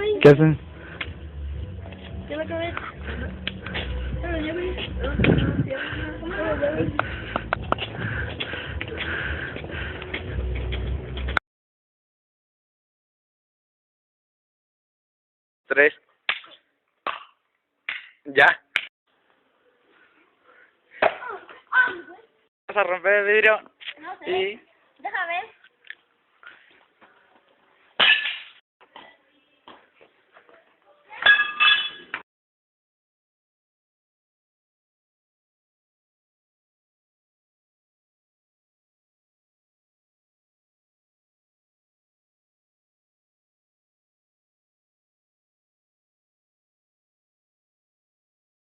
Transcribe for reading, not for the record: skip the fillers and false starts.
¿Qué hacen? ¿Qué la cabeza? Pero ya ves. Tres. Ya. Vas a romper el vidrio. No sé. Y... Deja ver.